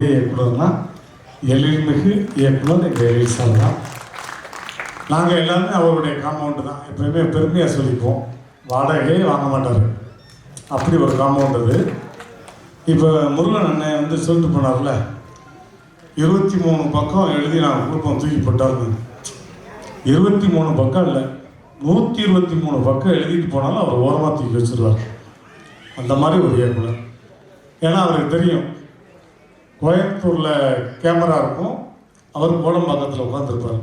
இயக்குனர்னா எழில்மிகு இயக்குனர் எங்கள் எழில் சார் தான். நாங்கள் எல்லாருமே அவருடைய காம்பவுண்டு தான். எப்பயுமே பெருமையாக சொல்லிப்போம், வாடகையே வாங்க மாட்டார், அப்படி ஒரு காம்பவுண்ட் அது. இப்போ முருகன் அண்ணன் வந்து சொல்லிட்டு போனார்ல, 23 பக்கம் எழுதி நான் குடும்பம் தூக்கி போட்டார்னு. 23 பக்கம் இல்லை, 123 பக்கம் எழுதிட்டு போனாலும் அவர் ஓரமாக தூக்கி வச்சுருவார். அந்த மாதிரி ஒரு இயக்குனர். ஏன்னா அவருக்கு தெரியும், கோயம்புத்தூரில் கேமரா இருக்கும், அவர் கோடம்பாக்கத்தில் உட்காந்துருப்பார்.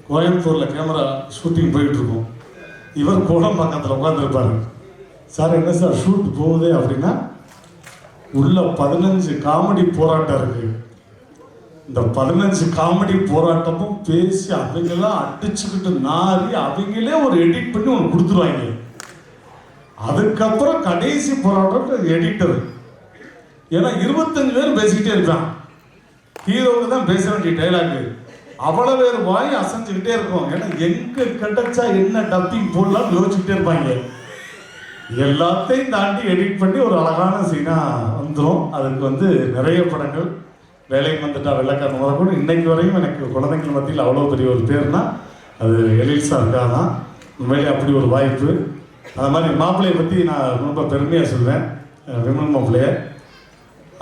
கோயம்புத்தூரில் கேமரா ஷூட்டிங் போயிட்டுருக்கும், இவர் கோடம்பாக்கத்தில் உட்காந்துருப்பார். சார் என்ன சார் ஷூட் போகுது அப்படின்னா, உள்ள 15 காமெடி போராட்டம் இருக்குது. இந்த 15 காமெடி போராட்டமும் பேசி அவங்கெல்லாம் அடிச்சுக்கிட்டு நாரி அவங்களே ஒரு எடிட் பண்ணி ஒன்று கொடுத்துருவாங்க. அதுக்கப்புறம் கடைசி போராட்டம் எடிட்டர். ஏன்னா 25 பேர் பேசிக்கிட்டே இருக்கான், ஹீரோவுக்கு தான் பேச வேண்டிய டைலாக்கு அவ்வளோ பேர் வாய் அசைஞ்சுக்கிட்டே இருக்கும். ஏன்னா எங்கே கிடைச்சா என்ன டப்பிங் போடலாம் யோசிச்சுக்கிட்டே இருப்பாங்க. எல்லாத்தையும் தாண்டி எடிட் பண்ணி ஒரு அழகான சீனாக வந்துடும். அதுக்கு வந்து நிறைய படங்கள், வேலைக்கு வந்துட்டா வெள்ளைக்காரன் முதல் கூட இன்னைக்கு வரையும் எனக்கு குழந்தைங்கள் மத்தியில் அவ்வளோ பெரிய ஒரு பேர்னா அது எழில் சாருக்காக தான். உண்மையிலே அப்படி ஒரு வாய்ப்பு. அது மாதிரி மாப்பிள்ளையை பற்றி நான் ரொம்ப பெருமையாக சொல்வேன். விமல் மாப்பிள்ளைய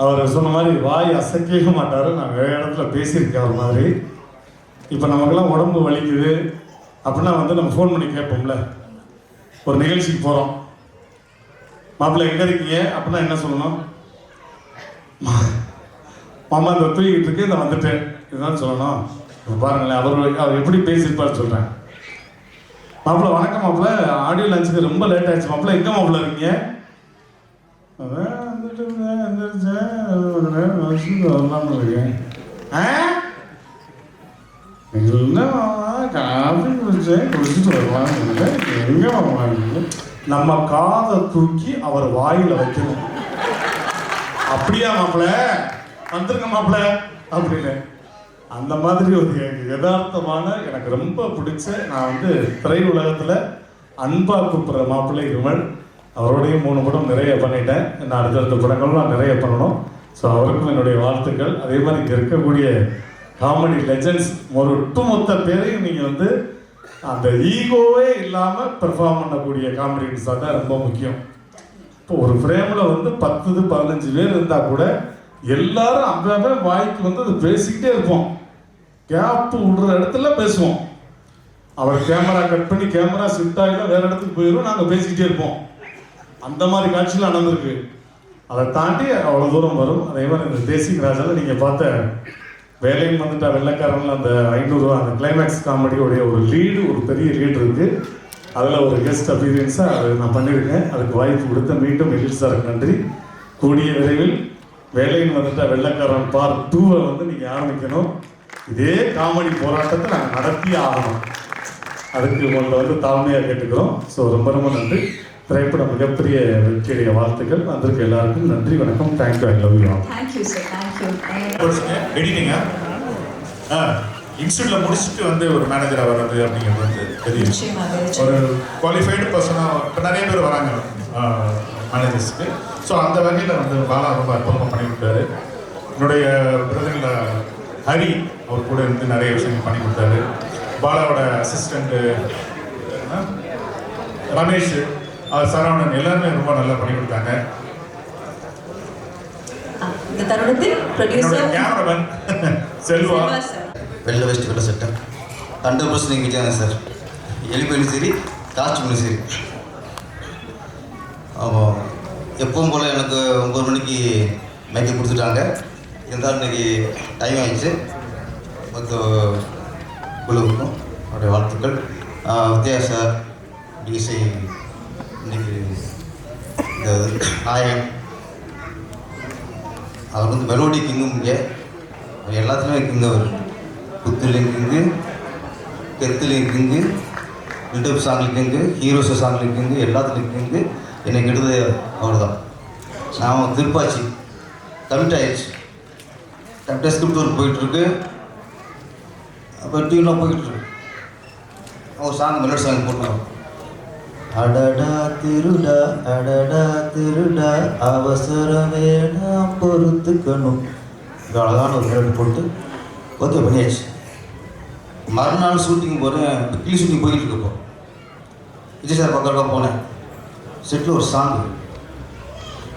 அவர் சொன்ன மாதிரி வாய் அசைக்கவே மாட்டார். நான் நிறைய இடத்துல பேசியிருக்கேன் அவர் மாதிரி. இப்போ நமக்கெல்லாம் உடம்பு வலிக்குது அப்படின்னா வந்து நம்ம ஃபோன் பண்ணி கேட்போம்ல, ஒரு நிகழ்ச்சிக்கு போகிறோம், மாப்பிள்ளை எங்கே இருக்கீங்க அப்படின்னா என்ன சொல்லணும்? மாமா இந்த தூக்கிட்டு இருக்கு, இதை வந்துட்டேன், இதுதான் சொல்லணும். இப்போ பாருங்களேன், அவர் எப்படி பேசியிருப்பார் சொல்கிறேன். மாப்பிள்ளை வணக்கம் மாப்பிள்ளை, ஆடியோ லஞ்சுக்கு ரொம்ப லேட் ஆகிடுச்சு மாப்பிள்ளை, எங்கே மாப்பிள்ளை இருக்கீங்க? அதான் வந்துட்டு வந்துருச்சேன் வரலாம்னு இருக்கேன். என்ன காஃபி குடிச்சேன், குடிச்சிட்டு வரலாம், எங்கே வாங்க? நம்ம காதை தூக்கி அவர் வாயில வைக்கணும். அப்படியா மாப்பிள்ள வந்துருங்க மாப்பிள்ள அப்படின்னு. அந்த மாதிரி ஒரு யதார்த்தமான எனக்கு ரொம்ப பிடிச்ச, நான் வந்து திரை உலகத்தில் அன்பா கூப்பிட்ற மாப்பிள்ளை விமல். அவரோடையும் 3 படம் நிறைய பண்ணிட்டேன். நான் அடுத்தடுத்த படங்கள்லாம் நிறைய பண்ணணும். ஸோ அவருக்கும் என்னுடைய வாழ்த்துக்கள். அதே மாதிரி இங்கே இருக்கக்கூடிய காமெடி லெஜண்ட்ஸ் ஒரு ஒட்டுமொத்த பேரையும் நீங்கள் வந்து அந்த ஈகோவே இல்லாமல் பெர்ஃபார்ம் பண்ணக்கூடிய காமெடியன்ஸாக தான் ரொம்ப முக்கியம். இப்போ ஒரு ஃப்ரேமில் வந்து 10-15 பேர் இருந்தால் கூட எல்லாரும் அப்பவே வாய்க்கு வந்து அது பேசிக்கிட்டே இருப்போம். கேப்பு விடுற இடத்துல பேசுவோம். அவர் கேமரா கட் பண்ணி கேமரா ஷிஃப்ட் ஆகிலாம் வேறு இடத்துக்கு போயிடும், நாங்கள் பேசிக்கிட்டே இருப்போம். அந்த மாதிரி காட்சியெலாம் நடந்திருக்கு. அதை தாண்டி அவ்வளோ தூரம் வரும். அதே மாதிரி இந்த தேசிங் ராஜாவில் நீங்கள் பார்த்த வேலையும் வந்துட்டா வெள்ளைக்காரன்ல அந்த 500 ரூபா அந்த கிளைமேக்ஸ் காமெடியோடைய ஒரு லீடு, ஒரு பெரிய லீடு இருக்குது. அதில் ஒரு கெஸ்ட் அப்பியரன்ஸாக அது நான் பண்ணியிருக்கேன். அதுக்கு வாய்ப்பு கொடுத்த மீண்டும் எழில் சாருக்கு நன்றி. கூடிய விரைவில் வேலையும் வந்துட்டா வெள்ளைக்காரன் பார்ட் 2 வந்து நீங்கள் ஆரம்பிக்கணும். இதே காமெடி போராட்டத்தை நாங்கள் நடத்தி ஆகணும். அதுக்கு உங்களை வந்து தாழ்மையாக கேட்டுக்கிறோம். ஸோ ரொம்ப ரொம்ப நன்றி. திரைப்படம் மிகப்பெரிய வெற்றியுடைய வாழ்த்துக்கள். வந்திருக்க எல்லாருக்கும் நன்றி, வணக்கம். Thank you, I love you all. Thank you sir, thank you. எடிட்டிங்க இன்ஸ்டியூட்டில் முடிச்சுட்டு வந்து ஒரு மேனேஜராக வர்றது அப்படிங்கிறது வந்து தெரியும். ஒரு குவாலிஃபைடு பர்சனாக இப்போ நிறைய பேர் வராங்க மேனேஜர்ஸ்க்கு. ஸோ அந்த வகையில் வந்து பாலா ரொம்ப அற்புதமாக பண்ணி கொடுத்தாரு. என்னுடைய பிரதரில் ஹரி அவர் கூட இருந்து நிறைய விஷயங்கள் பண்ணி கொடுத்தாரு. பாலாவோட அசிஸ்டண்ட்டு ரமேஷ், சரவணன் எல்லாருமே ரொம்ப நல்லா பண்ணி கொடுத்தாங்க. இந்த தருணத்தில் ப்ரொடியூசர் கேமராமேன் செல்வா, வெள்ளை வெஸ்ட் வெள்ளை சட்டை 100% நீங்கள் வீட்டில் தான் சார். எலிபெயிலும் சரி, காஸ்ட்யூம்லையும் சரி. ஆமாம், எப்பவும் போல் எனக்கு 9 மணிக்கு மேக்கப் கொடுத்துட்டாங்க. இருந்தாலும் இன்றைக்கி டைம் ஆகிடுச்சு. மொத்த குழுவுக்கும் அவருடைய வாழ்த்துக்கள். வித்தியாச டிசை இன்னைக்கு இந்த நாயகன் அவர் வந்து மெலோடி கிங்கும் இங்கே எல்லாத்துலேயும் இருக்குங்க. அவர் குத்துலேயும் கிங்கு, கெத்துலேயும் கிங்கு, பில்டப் சாங்லேயும் கிங்கு, ஹீரோஸ் சாங்லேயும் கிங்கு, எல்லாத்துலேயும் கிங்கு. எனக்கு எடுத்தது அவர் தான். நான் திருப்பாச்சி கமிட் ஆயிடுச்சு. கரெக்டாக ஸ்கிரிப்ட் ஒர்க் போயிட்டுருக்கு. அப்போ டியூனாக போயிட்டுருக்கு. ஒரு சாங் மெலோடி சாங் போட்டோம். அடடா திருடா அவசரம் வேணாம் பொறுத்துக்கணும். இது அழகான ஒரு வேலை போட்டு ஓகே பண்ணியாச்சு. மறுநாள் ஷூட்டிங் போகிறேன். பிக்லி ஷூட்டிங் போயிட்டு இருக்கப்போ விஜய் சார் பக்கம் போனேன். செட்டில் ஒரு சாங்கு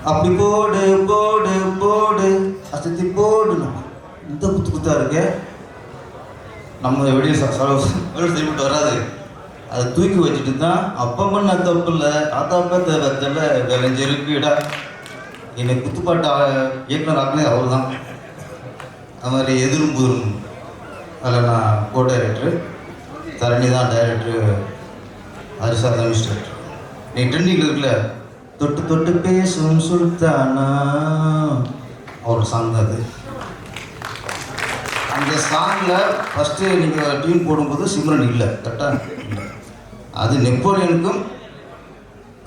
அப்படி போடு போடு போடு அசத்தி போடுணும். இந்த குத்தா இருக்கு. நம்ம வெளியே சரிப்பட்டு வராது. அதை தூக்கி வச்சுட்டு தான் அப்போ பண்ண தப்பு இல்லை ஆத்தாப்பத்தை வச்சல விளைஞ்சிருக்குடா. என்னை குத்துப்பாட்டு இயக்குனர் ஆக்கினே அவர் தான். அது மாதிரி எதிரும் புதிரும் அதில் நான் கோ டைரக்டரு, தரணி தான் டைரக்டரு, ஹரிசார் தான் மிஸ்டர். நீ ட்ரெண்டிங்கில் இருக்குல்ல தொட்டு தொட்டு பேசும் சுல்தானா அவரோட சாங் தான் அது. அந்த சாங்கில் ஃபஸ்ட்டு நீங்கள் டியூன் போடும்போது சிம்ரன் இல்லை கரெக்டாக. அது நெப்போலியனுக்கும்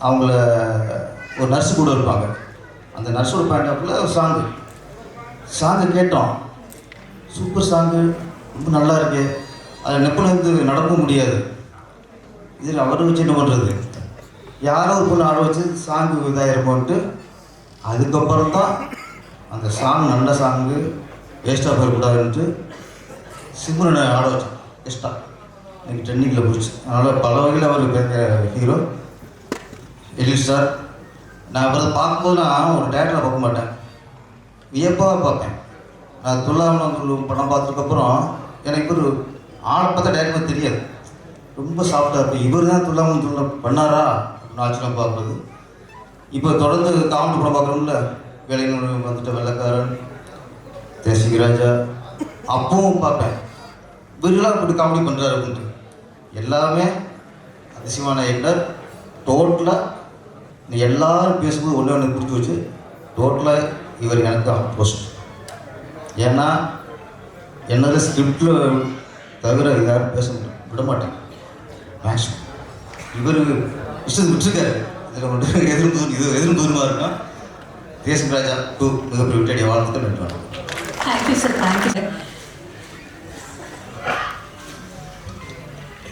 அவங்கள ஒரு நர்ஸு கூட இருப்பாங்க. அந்த நர்ஸோட பேண்டாப்பில் ஒரு சாங்கு கேட்டோம். சூப்பர் சாங்கு, ரொம்ப நல்லா இருக்கு. அதில் நெப்போலியனுக்கு நடக்க முடியாது. இதில் அவரை வச்சு என்ன பண்ணுறது, யாரோ ஒரு பொண்ணு ஆட வச்சு சாங்கு இதாகிருப்போன்ட்டு அதுக்கப்புறம் தான் அந்த சாங் நல்ல சாங்கு வேஸ்ட்டாக போயிடக்கூடாதுன்ட்டு சிம்ரனை ஆட வச்சோம். வேஸ்ட்டாக எனக்கு ட்ரெண்டிங்கில் போயிடுச்சு. அதனால் பல வகையில் அவர் பேசுகிற ஹீரோ எலில் சார். நான் அவரை பார்க்கும்போது நான் ஒரு டேரக்டரை பார்க்க மாட்டேன், வியப்பாக பார்ப்பேன். நான் துல்லாமலம் படம் பார்த்ததுக்கப்புறம் எனக்கு ஒரு ஆளை பார்த்தா டேரக்டர் தெரியாது, ரொம்ப சாஃப்டாக இருப்பேன். இவர் தான் துல்லாமலம் பண்ணாரா அப்படின்னு ஆச்சரியம் பார்க்குறது. இப்போ தொடர்ந்து காமெடி படம் பார்க்குறோம்ல, வேலைக்கு வந்துட்டு வெள்ளைக்காரன், தேசிகராஜா, அப்பவும் பார்ப்பேன் இவரெல்லாம் இப்படி காமெடி பண்ணுறாரு அப்படின்ட்டு. எல்லாமே அதிசயமான இயக்குனர். டோட்டலாக நீ எல்லோரும் பேசும்போது ஒன்று ஒன்று பிடிச்சி வச்சு டோட்டலாக இவர் எனக்கு ஆப்போசிட். ஏன்னா என்னோட ஸ்கிரிப்டில் தவிர யாரும் பேச விட மாட்டேன் மேக்ஸிமம். இவர் விஷயத்தை விட்டுருக்காரு. இதில் மட்டும் எதிரும் தூரமாக இருக்கும். தேசிகராஜா 2 மிகப்பெரிய விட்டடைய வாழ்த்துக்கள். நன்றி. Thank you sir. Thank you sir.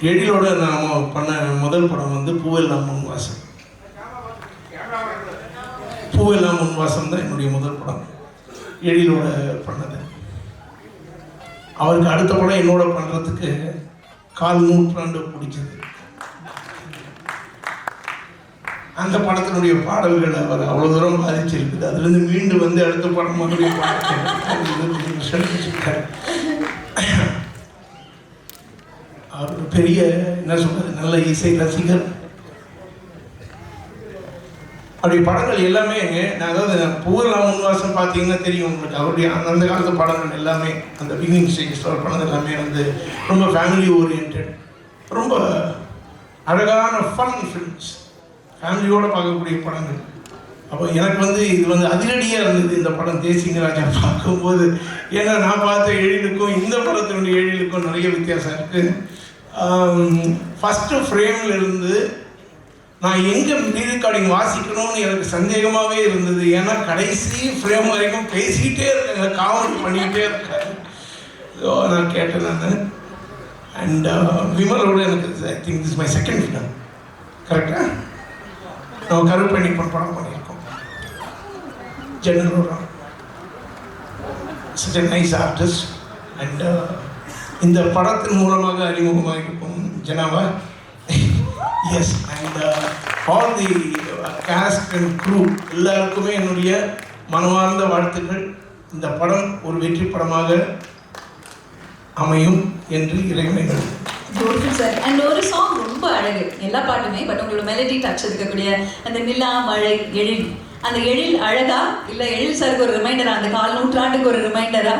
எழிலோட நாம் பண்ண முதல் படம் வந்து பூவெல்லாம் முன்வாசம். பூவெல்லாம் முன்வாசம் தான் என்னுடைய முதல் படம் எழிலோட பண்ணது. அவருக்கு அடுத்த படம் என்னோட பண்ணுறதுக்கு 4 நூற்றாண்டு பிடிச்சது. அந்த படத்தினுடைய பாடல்கள் அவர் அவ்வளோ தூரம் பாதிச்சிருக்குது. அதுலேருந்து மீண்டு வந்து அடுத்த படம் மறுபடியும் அவர் பெரிய என்ன சொல்றது, நல்ல இசை ரசிகர். அவருடைய படங்கள் எல்லாமே, அதாவது பூவெல்லாம் முன்வாசம் பார்த்தீங்கன்னா தெரியும் உங்களுக்கு. அவருடைய அந்த காலத்து படங்கள் எல்லாமே, அந்த பிகினிங் ஸ்டேஜ் அவர் பண்ணது எல்லாமே வந்து ரொம்ப ஃபேமிலி ஓரியன்ட், ரொம்ப அழகான ஃபன் ஃபிலிம்ஸ், ஃபேமிலியோடு பார்க்கக்கூடிய படங்கள். அப்போ எனக்கு வந்து இது வந்து அதிரடியாக இருந்தது இந்த படம் தேசிங்கராஜா பார்க்கும்போது. ஏன்னா நான் பார்த்த எழிலுக்கும் இந்த படத்தினுடைய எழிலுக்கும் நிறைய வித்தியாசம் இருக்குது. ஃபஸ்ட்டு ஃப்ரேமில் இருந்து நான் எங்கே ரீரெக்கார்டிங் வாசிக்கணும்னு எனக்கு சந்தேகமாகவே இருந்தது. ஏன்னா கடைசி ஃப்ரேம் வரைக்கும் பேசிக்கிட்டே இருக்காங்க, காமெடி பண்ணிக்கிட்டே இருக்காங்க. ஸோ நான் கேட்டேன் நான். அண்ட் விமலோட எனக்கு I think this my second film கரெக்டாக. நம்ம கருப்பண்ணி படம் பண்ணியிருக்கோம். ஜெனரோட such a nice artist. And இந்த படத்தின் மூலமாக அறிமுகமாக இருக்கும் ஜனாவா. Yes. And all the cast and crew எல்லாருக்குமே என்னுடைய மனமார்ந்த வாழ்த்துக்கள். இந்த படம் ஒரு வெற்றி படமாக அமையும் என்று இறைவன். Beautiful sir. அண்ட் ஒரு சாங் ரொம்ப அழகு, எல்லா பாட்டுமே. பட் உங்களோட மெலடி டச் இருக்கக்கூடிய அந்த நிலா, மழை, எழில், அந்த எழில் அழகா இல்லை எழில் சாருக்கு ஒரு ரிமைண்டரா, அந்த 4 நூற்றாண்டுக்கு ஒரு ரிமைண்டரா?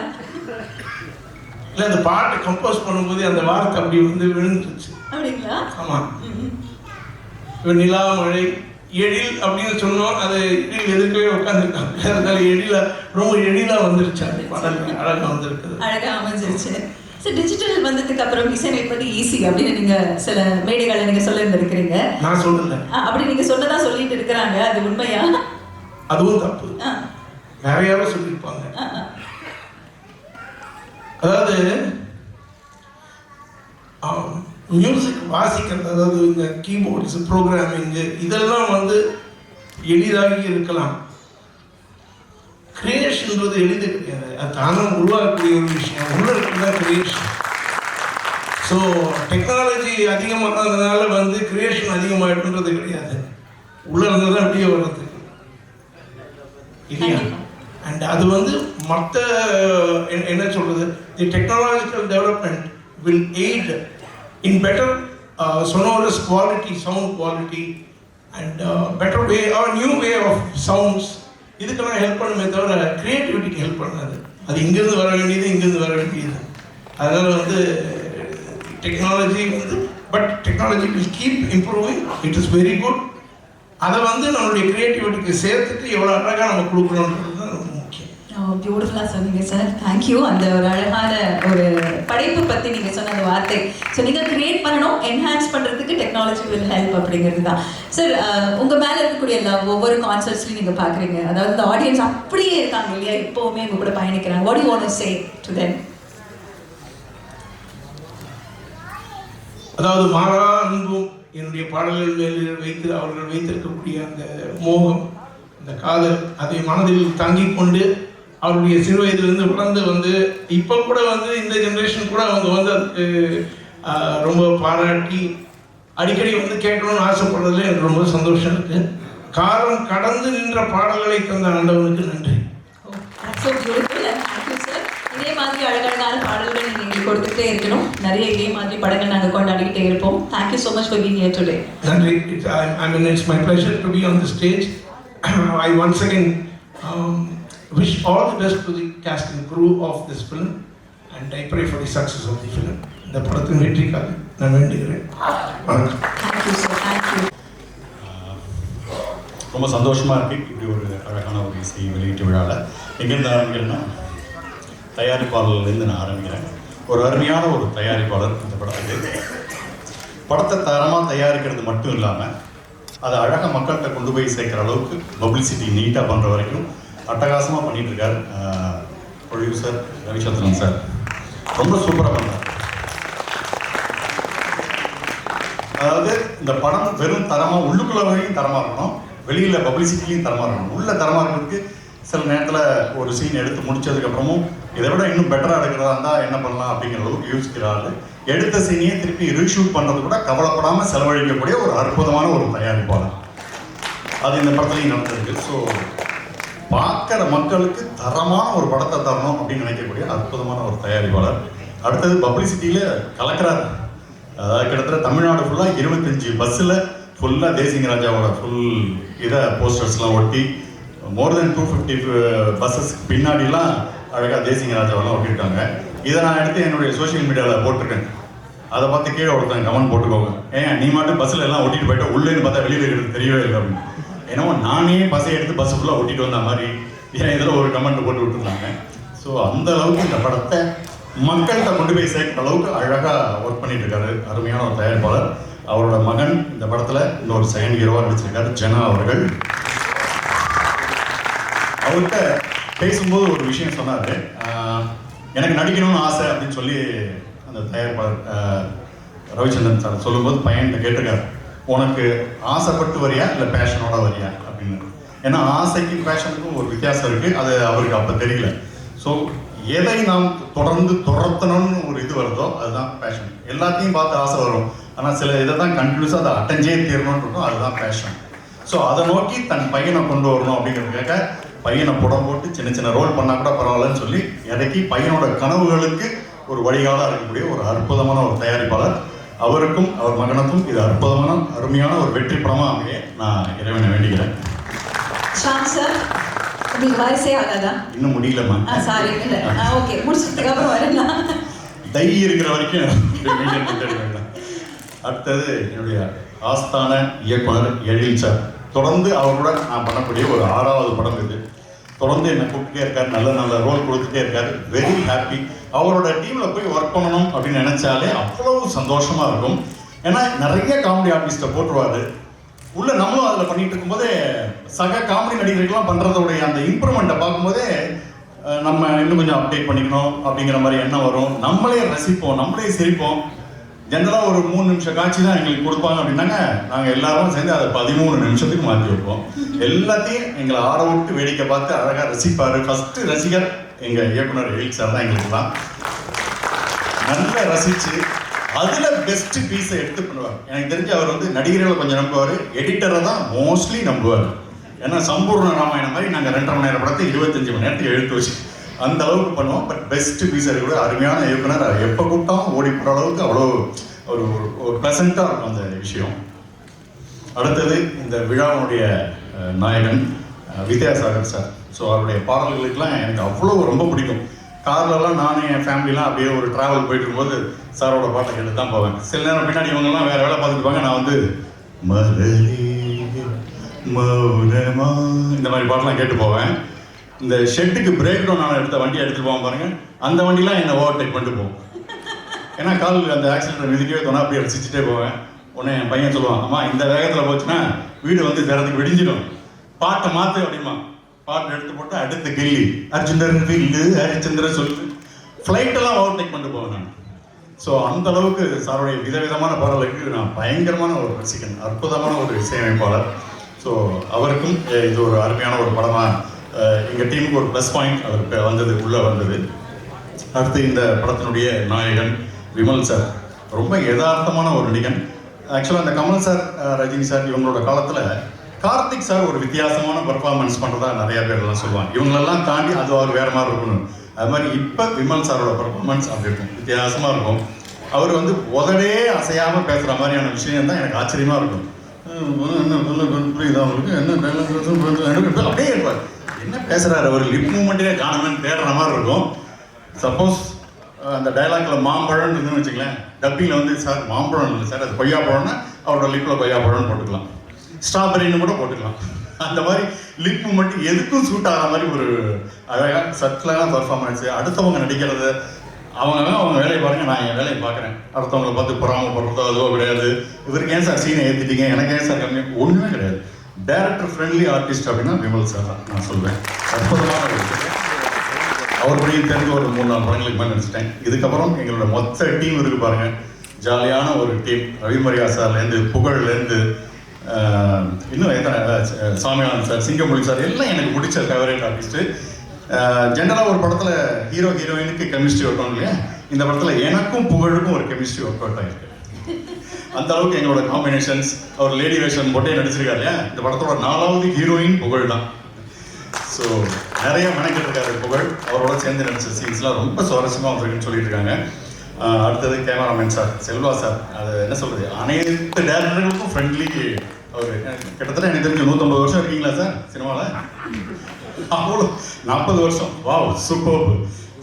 இல்லை, அந்த பாட்டு கம்போஸ் பண்ணும்போது அந்த வார்த்தை அப்படி வந்து விழுந்துருச்சு. அப்படிங்களா? ஆமாம். இப்போ நிலா, மழை, எழில் அப்படின்னு சொன்னோம். அது எழில் எதுக்கவே உட்காந்துருக்காங்க. அதனால எழில ரொம்ப எழிலாக வந்துருச்சு. அந்த பாடல் அழகாக வந்திருக்குது, அழகாக அமைஞ்சிருச்சு. ஸோ டிஜிட்டல் வந்ததுக்கு அப்புறம் இசையமைப்பது ஈஸி அப்படின்னு நீங்கள் சில மேடைகளை நீங்கள் சொல்லியிருந்திருக்கிறீங்க. நான் சொல்லலை, அப்படி நீங்கள் சொன்னதா சொல்லிட்டு இருக்கிறாங்க. அது உண்மையா? அதுவும் தப்பு. வேற யாரோ சொல்லியிருப்பாங்க. அதாவது மியூசிக் வாசிக்கிறது, அதாவது இந்த கீபோர்ட்ஸ் ப்ரோக்ராமிங்கு இதெல்லாம் வந்து எளிதாகி இருக்கலாம். கிரியேஷன்றது எளிது கிடையாது, அது தானும் உருவாக்கக்கூடிய ஒரு விஷயம். உள்ள இருக்கிறதா கிரியேஷன். ஸோ டெக்னாலஜி அதிகமானதுனால வந்து கிரியேஷன் அதிகமாகிடுன்றது கிடையாது, உள்ள இருந்தது தான் அப்படியே வர்றது இல்லையா? அண்ட் அது வந்து மற்ற என்ன சொல்றது, the technological development will aid in better sonorous quality, sound quality and better way or new way of sounds. இதுக்கெல்லாம் ஹெல்ப் பண்ணுமே தவிர கிரியேட்டிவிட்டிக்கு ஹெல்ப் பண்ணாது. அது இங்கிருந்து வர வேண்டியது இங்கிருந்து வர வேண்டியது. அதனால் வந்து டெக்னாலஜி வந்து but technology will keep improving, it is very good. அதை வந்து நம்மளுடைய கிரியேட்டிவிட்டிக்கு சேர்த்துட்டு எவ்வளோ அழகாக நம்ம கொடுக்கணுன்றது தான் ரொம்ப முக்கியம். பியூட்டிஃபுல்லாக சொன்னீங்க சார், தேங்க்யூ. அந்த ஒரு அழகான ஒரு படைப்பு பற்றி நீங்கள் சொன்ன அந்த வார்த்தை. ஸோ நீங்கள் கிரியேட் பண்ணணும், என்ஹான்ஸ் பண்ணுறதுக்கு டெக்னாலஜி வில் ஹெல்ப் அப்படிங்கிறது தான் சார். உங்கள் மேலே இருக்கக்கூடிய ஒவ்வொரு கான்சர்ட்ஸ்லையும் நீங்கள் பார்க்குறீங்க, அதாவது இந்த ஆடியன்ஸ் அப்படியே இருக்காங்க இல்லையா, எப்போவுமே உங்கள் கூட பயணிக்கிறாங்க. What you want to say to them? அதாவது மாறா அன்பும் என்னுடைய பாடல்கள் மேல் அவர்கள் வைத்திருக்கக்கூடிய அந்த மோகம், அந்த காதல், அதை மனதில் தாங்கிக் கொண்டு அவருடைய சிறு வயதிலிருந்து வளர்ந்து வந்து இப்போ கூட வந்து இந்த ஜென்ரேஷன் கூட அவங்க வந்து அதுக்கு ரொம்ப பாராட்டி அடிக்கடி வந்து கேட்கணும்னு ஆசைப்படுறதுல எனக்கு ரொம்ப சந்தோஷம் இருக்குது. காலம் கடந்து நின்ற பாடல்களை தந்த ஆண்டவனுக்கு நன்றி. இதே மாதிரி அழகழகான பாடல்கள் நீங்கள் எங்களுக்கு கொடுத்துட்டே இருக்கணும். நிறைய இதே மாதிரி படங்கள் நாங்கள் கொண்டாடிக்கிட்டே இருப்போம். Thank you so much for being here today. நன்றி. It's my pleasure to be on the stage. I once again wish all the best to the cast and crew of this film and I pray for the success of the film. இந்த படத்தின் வெற்றிக்காக நான் வேண்டுகிறேன். வணக்கம். Thank you sir, thank you. ரொம்ப சந்தோஷமாக இருக்குது இப்படி ஒரு அழகான ஒரு இசை வெளியீட்டு விழாவில். எங்கேருந்து ஆரம்பிக்கிறேன்னா தயாரிப்பாளர்லேருந்து நான் ஆரம்பிக்கிறேன். ஒரு அருமையான ஒரு தயாரிப்பாளர் இந்த படத்தை தரமாக தயாரிக்கிறது மட்டும் இல்லாமல் அதை அழகாக மக்கள்கிட்ட கொண்டு போய் சேர்க்குற அளவுக்கு பப்ளிசிட்டி நீட்டாக பண்ணுற வரைக்கும் அட்டகாசமாக பண்ணிகிட்டு இருக்கார் ப்ரொடியூசர் ரவிச்சந்திரன் சார். ரொம்ப சூப்பராக பண்ணுறார். அதாவது இந்த படம் வெறும் தரமாக உள்ளுக்குள்ள வரையும் தரமாக இருக்கணும், வெளியில் பப்ளிசிட்டிலையும் தரமாக இருக்கணும். உள்ள தரமாக இருக்கிறதுக்கு சில நேரத்தில் ஒரு சீன் எடுத்து முடித்ததுக்கப்புறமும் இதை விட இன்னும் பெட்டராக எடுக்கிறதா இருந்தால் என்ன பண்ணலாம் அப்படிங்கிற அளவுக்கு யோசிக்கிறாரு. எடுத்த சீனையே திருப்பி ரீஷூட் பண்ணுறது கூட கவலைப்படாமல் செலவழிக்கக்கூடிய ஒரு அற்புதமான ஒரு தயாரிப்பாளர். அது இந்த படத்துலையும் நடந்திருக்கு. ஸோ பார்க்குற மக்களுக்கு தரமான ஒரு படத்தை தரணும் அப்படின்னு நினைக்கக்கூடிய அற்புதமான ஒரு தயாரிப்பாளர். அடுத்தது பப்ளிசிட்டியில் கலக்கிறார். அதாவது கிட்டத்தட்ட தமிழ்நாடு ஃபுல்லாக 25 பஸ்ஸில் ஃபுல்லாக தேசிங்கராஜாவோட ஃபுல் இதை போஸ்டர்ஸ்லாம் ஒட்டி மோர் தென் 250 பஸ்ஸஸ்க்கு பின்னாடிலாம் அழகாக தேசிங்கராஜாவெல்லாம் ஒட்டியிருக்காங்க. இதை நான் எடுத்து என்னுடைய சோஷியல் மீடியாவில் போட்டிருக்கேன். அதை பார்த்து கீழே ஒருத்தன் கமெண்ட் போட்டுக்கோங்க, ஏன் நீ மட்டும் பஸ்ஸில் எல்லாம் ஒட்டிட்டு போயிட்டா உள்ளேன்னு பார்த்தா வெளியில் இருக்கிறது தெரியவே இல்லை அப்படின்னு. ஏன்னா நானே பஸ்ஸை எடுத்து பஸ்ஸு ஃபுல்லாக ஒட்டிட்டு வந்த மாதிரி ஏன் இதில் ஒரு கமெண்ட் போட்டு விட்டுருந்தாங்க. ஸோ அந்த அளவுக்கு இந்த படத்தை மக்கள்கிட்ட கொண்டு போய் சேர்க்கிற அளவுக்கு அழகாக ஒர்க் பண்ணிட்டு இருக்காரு அருமையான ஒரு தயாரிப்பாளர். அவரோட மகன் இந்த படத்தில் இன்னொரு செகண்ட் ஹீரோவாக நடிச்சிருக்காரு, ஜனா அவர்கள். அவர்கிட்ட பேசும்போது ஒரு விஷயம் சொன்னார், எனக்கு நடிக்கணும்னு ஆசை அப்படின்னு சொல்லி அந்த தயாரிப்பாளர் ரவிச்சந்திரன் சார் சொல்லும்போது பையன்கிட்ட கேட்டிருக்காரு, உனக்கு ஆசைப்பட்டு வரியா இல்லை பேஷனோட வரியா அப்படின்னு. ஏன்னா ஆசைக்கும் பேஷனுக்கும் ஒரு வித்தியாசம் இருக்குது, அது அவருக்கு அப்போ தெரியல. ஸோ எதை நாம் தொடர்ந்து துரத்தணும்னு ஒரு இது வருதோ அதுதான் பேஷன். எல்லாத்தையும் பார்த்து ஆசை வரும், ஆனால் சில இதை தான் கண்டினியூஸாக அதை அட்டெஞ்சே தீரணும்னு இருக்கும், அதுதான் பேஷன். ஸோ அதை நோக்கி தன் பையனை கொண்டு வரணும் அப்படிங்கிறதுக்காக பையனை புடம் போட்டு சின்ன சின்ன ரோல் பண்ணால் கூட பரவாயில்லன்னு சொல்லி இறக்கி பையனோட கனவுகளுக்கு ஒரு வழிகாலாக இருக்கக்கூடிய ஒரு அற்புதமான ஒரு தயாரிப்பாளர். அவருக்கும் அவர் மகனுக்கும் இது அற்புதமான அருமையான ஒரு வெற்றி படமாக அமைய நான் இறைவனை வேண்டிக்கிறேன். ஷாம் சார், உங்களுக்கு வயசே ஆகாதா? இன்னும் முடியலம்மா. சாரி, இல்லை ஓகே, முடிச்சதுக்கு அப்புறம் வரலாம். தைரியம் இருக்கிற வரைக்கும். அடுத்தது என்னுடைய ஆஸ்தான இயக்குனர் எழில் சார். தொடர்ந்து அவரோட நான் பண்ணக்கூடிய ஒரு 6வது படம் இது. தொடர்ந்து என்னை கூப்பிட்டுட்டே இருக்கார், நல்ல நல்ல ரோல் கொடுத்துட்டே இருக்கார். Very happy. அவரோட டீமில் போய் ஒர்க் பண்ணணும் அப்படின்னு நினச்சாலே அவ்வளவு சந்தோஷமாக இருக்கும். ஏன்னா நிறைய காமெடி ஆர்டிஸ்ட்டை போட்டுருவார் உள்ள. நம்மளும் அதில் பண்ணிட்டு இருக்கும்போதே சக காமெடி நடிகர்கள்லாம் பண்ணுறதோடைய அந்த இம்ப்ரூவ்மெண்ட்டை பார்க்கும்போதே நம்ம இன்னும் கொஞ்சம் அப்டேட் பண்ணிக்கணும் அப்படிங்கிற மாதிரி எண்ணம் வரும். நம்மளே ரசிப்போம், நம்மளே சிரிப்போம். ஜென்ரலாக ஒரு 3 நிமிஷம் காட்சி தான் எங்களுக்கு கொடுப்பாங்க அப்படின்னாங்க, நாங்கள் எல்லாரும் சேர்ந்து அதை 13 நிமிஷத்துக்கு மாற்றி வைப்போம். எல்லாத்தையும் எங்களை ஆட விட்டு வேடிக்கை பார்த்து அழகாக ரசிப்பார். ஃபஸ்ட்டு ரசிகர் எங்கள் இயக்குனர் எழில் சார் தான் எங்களுக்கு தான். நல்லா ரசித்து அதில் பெஸ்ட்டு பீஸை எடுத்து பண்ணுவார். எனக்கு தெரிஞ்சு அவர் வந்து நடிகர்களை கொஞ்சம் நம்புவார், எடிட்டரை தான் மோஸ்ட்லி நம்புவார். ஏன்னா சம்பூர்ண ராமாயணம் மாதிரி நாங்கள் 2.5 மணி நேரம் படத்தை 25 மணி நேரத்துக்கு எழுத்து வச்சு அந்த அளவுக்கு பண்ணுவோம். பட் பெஸ்ட் பீஸர் கூட அருமையான இயக்குனர். எப்போ கூப்பிட்டாலும் ஓடி போகிற அளவுக்கு அவ்வளோ ஒரு ஒரு ப்ளசண்ட்டாக இருக்கும் அந்த விஷயம். அடுத்தது இந்த விழாவுடைய நாயகன் வித்யாசாகர் சார். ஸோ அவருடைய பாடல்களுக்கெல்லாம் எனக்கு அவ்வளோ ரொம்ப பிடிக்கும். கார்லலாம் நானும் என் ஃபேமிலிலாம் அப்படியே ஒரு ட்ராவல் போயிட்டு இருக்கும்போது சாரோட பாட்டை கேட்டு தான் போவேன். சில நேரம் பின்னாடி இவங்கெல்லாம் வேறு வேலை பார்த்துருப்பாங்க, நான் வந்து மலரே மௌனமா இந்த மாதிரி பாட்டெலாம் கேட்டு போவேன். இந்த ஷெட்டுக்கு பிரேக் டவுன் நான் எடுத்த வண்டியை எடுத்துகிட்டு போவேன் பாருங்க, அந்த வண்டிலாம் என்னை ஓவர்டேக் பண்ணிட்டு போவோம். ஏன்னா கால் அந்த ஆக்சிடென்ட் மிதிக்கவே தோணா அப்படியே ரசிச்சுட்டே போவேன். உடனே என் பையன் சொல்லுவான், அம்மா இந்த வேகத்தில் போச்சுன்னா வீடு வந்து தரத்துக்கு வெடிஞ்சிடும், பாட்டை மாற்று அப்படிமா. பாட்டை எடுத்து போட்டு அடுத்த கில்லி அர்ஜுனர் வில்லு ஹரிச்சந்திர சொல்லு ஃப்ளைட்டெல்லாம் ஓவர்டேக் பண்ணிட்டு போவேன் நான். ஸோ அந்த அளவுக்கு சாருடைய விதவிதமான பாடலுக்கு நான் பயங்கரமான ஒரு ரசிகன், அற்புதமான ஒரு இசையமைப்பாளர். ஸோ அவருக்கும் இது ஒரு அருமையான ஒரு படமாக எங்கள் டீமுக்கு ஒரு ப்ளஸ் பாயிண்ட் அவருக்கு வந்தது, உள்ளே வந்தது. அடுத்து இந்த படத்தினுடைய நாயகன் விமல் சார், ரொம்ப யதார்த்தமான ஒரு நடிகன். ஆக்சுவலாக இந்த கமல் சார், ரஜினி சார் இவங்களோட காலத்தில் கார்த்திக் சார் ஒரு வித்தியாசமான பர்ஃபார்மன்ஸ் பண்ணுறதா நிறைய பேர்லாம் சொல்லுவாங்க. இவங்களெல்லாம் தாண்டி அது அவர் வேறு மாதிரி இருக்கணும். அது மாதிரி இப்போ விமல் சாரோட பர்ஃபார்மன்ஸ் அப்படி இருக்கும், வித்தியாசமாக இருக்கும். அவர் வந்து உதடே அசையாமல் பேசுகிற மாதிரியான விஷயம் தான் எனக்கு ஆச்சரியமாக இருக்கும். புரியுதா அவங்களுக்கு என்ன அப்படியே இருப்பார், என்ன பேசுகிறாரு அவர், லிப் மூமெண்ட்டே காணணும்னு தேடுற மாதிரி இருக்கும். சப்போஸ் அந்த டைலாக்ல மாம்பழம்னு இருந்துன்னு வச்சுக்கலாம், டப்பிங்கில் வந்து சார் மாம்பழம் இல்லை சார் அது கொய்யா பழம்னா அவரோட லிப்பில் கொய்யா பழம்னு போட்டுக்கலாம், ஸ்ட்ராபெரின்னு கூட போட்டுக்கலாம். அந்த மாதிரி லிப் மூமெண்ட் எதுக்கும் சூட் ஆகிற மாதிரி ஒரு அழகாக சட்டிலான பர்ஃபார்மன்ஸு. அடுத்தவங்க நடிக்கிறது அவங்க வேலையை பாருங்க, நான் என் வேலையை பார்க்குறேன். அடுத்தவங்களை பார்த்து பொறாமப்படுறதோ அதுவோ கிடையாது. இவருக்கு ஏன் சார் சீனை ஏற்றிட்டீங்க, எனக்கு ஏன் சார் கம்மி, ஒன்றுமே கிடையாது. டைரக்டர் ஃப்ரெண்ட்லி ஆர்டிஸ்ட் அப்படின்னா விமல் சார் தான் நான் சொல்வேன். அற்புதமான ஒரு அவருடையும் தெரிஞ்ச ஒரு 3-4 படங்களுக்கு மேலே நடிச்சிட்டேன். இதுக்கப்புறம் எங்களோட மொத்த டீம் இருக்குது பாருங்கள், ஜாலியான ஒரு டீம். ரவிமரியா சார்லேருந்து புகழ்லேருந்து இன்னும் எத்தனை சாமியானந்த் சார், சிங்கமொழி சார் எல்லாம் எனக்கு பிடிச்ச ஃபேவரேட் ஆர்டிஸ்ட்டு. ஜென்ரலாக ஒரு படத்தில் ஹீரோ ஹீரோயினுக்கு கெமிஸ்ட்ரி ஒர்க் ஆகும் இல்லையா, இந்த படத்தில் எனக்கும் புகழுக்கும் ஒரு கெமிஸ்ட்ரி ஒர்க் அவுட் ஆகிருக்கு. அந்த அளவுக்கு எங்களோட காம்பினேஷன்ஸ். அவர் லேடி வேஷன் போட்டே நடிச்சிருக்காரு இல்லையா, இந்த படத்தோட 4வது ஹீரோயின் புகழ் தான். ஸோ நிறைய மெனக்கிட்டிருக்காரு புகழ். அவரோட சேர்ந்து நடிச்ச சீன்ஸ்லாம் ரொம்ப சுவாரஸ்யமாக இருக்குன்னு சொல்லிட்டு இருக்காங்க. அடுத்தது கேமராமேன் சார் செல்வா சார், அது என்ன சொல்கிறது, அனைத்து டேரக்டர்களுக்கும் ஃப்ரெண்ட்லி. அவர் கிட்டத்தட்ட எனக்கு தெரிஞ்சு 150 வருஷம் இருக்கீங்களா சார் சினிமாவில்? அவ்வளோ 40 வருஷம். Wow super.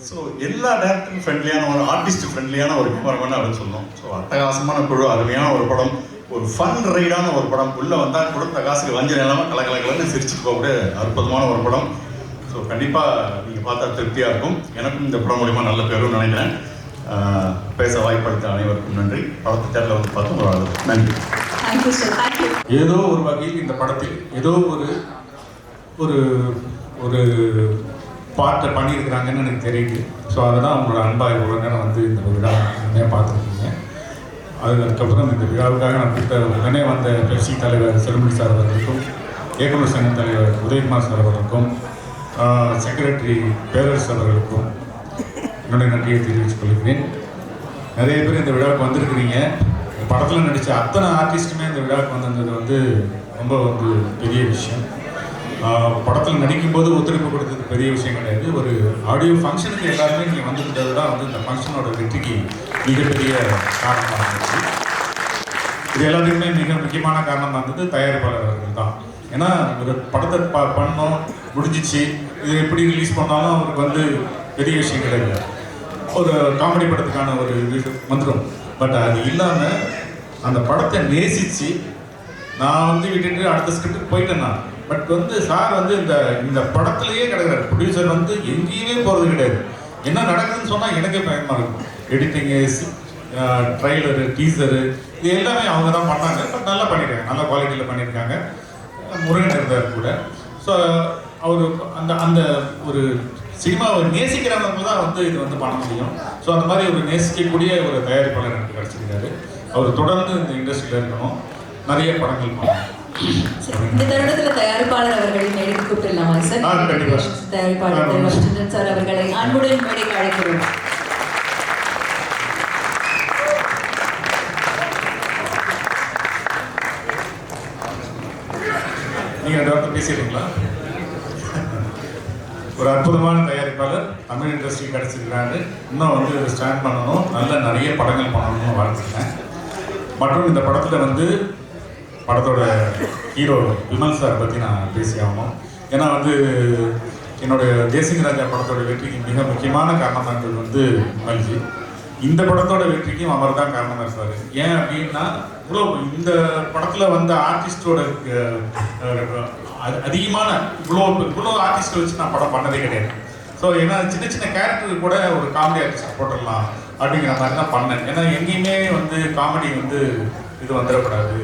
ஸோ எல்லா டேரக்டரும் ஃப்ரெண்ட்லியான ஒரு ஆர்டிஸ்ட் ஃப்ரெண்ட்லியான ஒரு கேமராமேன் அப்படின்னு சொல்லணும். ஸோ அட்டகாசமான குழு, அருமையான ஒரு படம், ஒரு ஃபன் ரைடான ஒரு படம். உள்ளே வந்தால் கொடுத்த காசுக்கு வஞ்சம் இல்லாமல் கலகலன்னு சிரிச்சுட்டு போகக்கூடிய அற்புதமான ஒரு படம். ஸோ கண்டிப்பாக நீங்கள் பார்த்தா திருப்தியாக இருக்கும். எனக்கும் இந்த படம் மூலிமா நல்ல பேரும் நினைக்கிறேன். பேச வாய்ப்படுத்த அனைவருக்கும் நன்றி. படத்தை தேர்தலில் வந்து பார்த்து ஒரு நன்றி. ஏதோ ஒரு வகையில் இந்த படத்தில் ஏதோ ஒரு ஒரு பாட்டை பண்ணியிருக்கிறாங்கன்னு எனக்கு தெரியுது. ஸோ அதை தான் உங்களோட அன்பாக இவ்வளோ நேரம் வந்து இந்த விழா உடனே பார்த்துருக்கீங்க. அதுக்கப்புறம் இந்த விழாவுக்காக நான் கொடுத்த உடனே வந்த பெப்சி தலைவர் செல்மணி சார் அவர்களுக்கும், இயக்குநர் சங்க தலைவர் உதயகுமார் சார் அவர்களுக்கும், செக்ரட்டரி பேரரசு அவர்களுக்கும் என்னுடைய நன்றியை தெரிவித்துக் கொள்கிறேன். நிறைய பேர் இந்த விழாவுக்கு வந்திருக்கிறீங்க. படத்தில் நடித்த அத்தனை ஆர்டிஸ்ட்டுமே இந்த விழாவுக்கு வந்திருந்தது வந்து ரொம்ப வந்து பெரிய விஷயம். படத்தில் நடிக்கும்போது ஒத்துழைப்பு கொடுத்தது பெரிய விஷயம் கிடையாது. ஒரு ஆடியோ ஃபங்க்ஷனுக்கு எல்லாருமே நீங்கள் வந்துருந்தது தான் வந்து இந்த ஃபங்க்ஷனோட வெற்றிக்கு மிகப்பெரிய காரணமாக இருந்துச்சு. இது எல்லாத்துக்குமே மிக முக்கியமான காரணமாக இருந்தது தயாரிப்பாளர் அவர்கள் தான். ஏன்னா ஒரு படத்தை பண்ணோம் முடிஞ்சிச்சு, இது எப்படி ரிலீஸ் பண்ணாலும் அவருக்கு வந்து பெரிய விஷயம் கிடையாது. ஒரு காமெடி படத்துக்கான ஒரு இது வந்துடும். பட் அது இல்லாமல் அந்த படத்தை நேசித்து நான் வந்து விட்டுட்டு அடுத்த ஸ்கிரிப்டுக்கு போயிட்டேன் நான். பட் வந்து சார் வந்து இந்த படத்துலையே கிடையாது. ப்ரொடியூசர் வந்து எங்கேயுமே போகிறது கிடையாது. என்ன நடக்குதுன்னு சொன்னால் எனக்கே பயமாக இருக்கும். எடிட்டிங்கு, ட்ரைலரு, டீசரு இது எல்லாமே அவங்க தான் பண்ணாங்க. பட் நல்லா பண்ணியிருக்காங்க, நல்ல குவாலிட்டியில் பண்ணியிருக்காங்க. முருகன் இருந்தார் கூட. ஸோ அவர் அந்த ஒரு சினிமாவை நேசிக்கிறவங்க தான் வந்து இது வந்து பண்ண முடியும். ஸோ அந்த மாதிரி ஒரு நேசிக்கக்கூடிய ஒரு தயாரிப்பாளர் எனக்கு கிடைச்சிருக்காரு. அவர் தொடர்ந்து இந்த இண்டஸ்ட்ரியில் இருக்கணும், நிறைய படங்கள் பண்ணணும். இந்த தருணத்துல தயாரிப்பாளர் அவர்களை மேடைக்கு கூப்பிடலாமா சார்? கண்டிப்பா. தயாரிப்பாளர் ரவிச்சந்திரன் சார் அவர்களை அன்புடன் மேடைக்கு அழைக்கிறோம். நீங்க 2 வார்த்தை பேசிடுறீங்களா? ஒரு அற்புதமான தயாரிப்பாளர் தமிழ் இண்டஸ்ட்ரி கிடைச்சிருக்கிறாரு. இன்னும் வந்து ஸ்டாண்ட் பண்ணணும், நல்ல நிறைய படங்கள் பண்ணணும்னு வாழ்த்துக்கிறேன். மற்றும் இந்த படத்தில் வந்து படத்தோட ஹீரோ விமல் சார் பற்றி நான் பேசி ஆகணும். ஏன்னா வந்து என்னுடைய தேசிங்க ராஜா படத்தோட வெற்றிக்கு மிக முக்கியமான காரணமாக இருந்தது வந்து விமல்ஜி. இந்த படத்தோட வெற்றிக்கும் அவர் தான் காரணமாக இருப்பார். ஏன் அப்படின்னா இவ்வளோ இந்த படத்தில் வந்த ஆர்டிஸ்டோட அதிகமான இவ்வளோ ஆர்டிஸ்ட்டை வச்சு நான் படம் பண்ணதே கிடையாது. ஸோ ஏன்னா சின்ன சின்ன கேரக்டருக்கு கூட ஒரு காமெடி ஆர்டிஸ்ட் போட்டுடலாம் அப்படிங்கிற மாதிரி தான் பண்ணேன். ஏன்னா எங்கேயுமே வந்து காமெடி வந்து இது வந்துடக்கூடாது.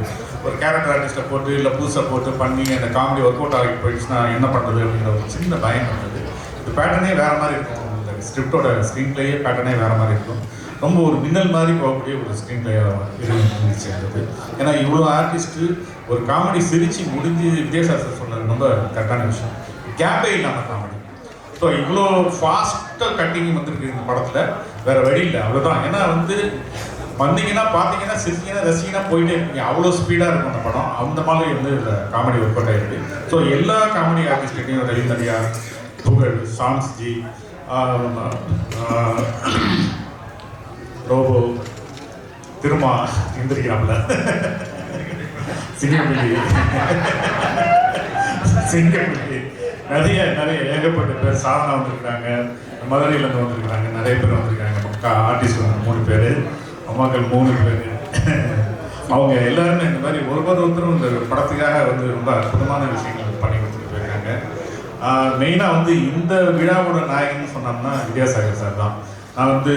ஒரு கேரக்டர் ஆர்டிஸ்ட்டை போட்டு இல்லை புதுசாக போட்டு பண்ணி அந்த காமெடி ஒர்க் அவுட் ஆகி போயிடுச்சுன்னா என்ன பண்ணுறது அப்படிங்கிற ஒரு சின்ன பயம் இருந்தது. இந்த பேட்டர்னே வேறு மாதிரி இருக்கும். இந்த ஸ்கிரிப்டோட ஸ்க்ரீன் பிளேயே பேட்டர்னே வேறு மாதிரி இருக்கும். ரொம்ப ஒரு மின்னல் மாதிரி போகக்கூடிய ஒரு ஸ்க்ரீன் பிளே இருந்துச்சு அது. ஏன்னா இவ்வளோ ஆர்டிஸ்ட்டு ஒரு காமெடி சிரித்து முடிஞ்சு விஜயசாஸ்திரி சொன்னது ரொம்ப கரெக்டான விஷயம். கேப்பே இல்லாமல் காமெடி. ஸோ இவ்வளோ ஃபாஸ்ட்டாக கட்டிங் வந்துருக்கு இந்த படத்தில், வேறு வழி இல்லை, அவ்வளோதான். ஏன்னா வந்து வந்தீங்கன்னா பார்த்தீங்கன்னா சிரிச்சிங்கன்னா ரசிங்கன்னா போயிட்டே இருக்கீங்க, அவ்வளோ ஸ்பீடாக இருக்கும் அந்த படம். அந்த மாதிரி வந்து இந்த காமெடி ஒர்க் அவுட் ஆகிருக்கு. ஸோ எல்லா காமெடி ஆர்டிஸ்ட்டையும் ரவீந்திரியா, புகழ், சாம்ஸ்ஜி, ரோபோ, திருமா எந்திரிக்கிறாப்ல, சிங்கப்பிள்ளி நிறைய ஏகப்பட்ட பேர். சாதனா வந்திருக்காங்க, மதுரையிலேருந்து வந்திருக்காங்க, நிறைய பேர் வந்திருக்காங்க. ஆர்டிஸ்ட் வந்து 3 பேர், அம்மாக்கள் 3 பேர். அவங்க எல்லாருமே இந்த மாதிரி ஒருத்தரும் இந்த படத்துக்காக வந்து ரொம்ப அற்புதமான விஷயங்கள் பண்ணி கொடுத்துட்டு போயிருக்காங்க. மெயினாக வந்து இந்த விழாவோட நாயகன்னு சொன்னோம்னா வித்யாசாகர் சார் தான். நான் வந்து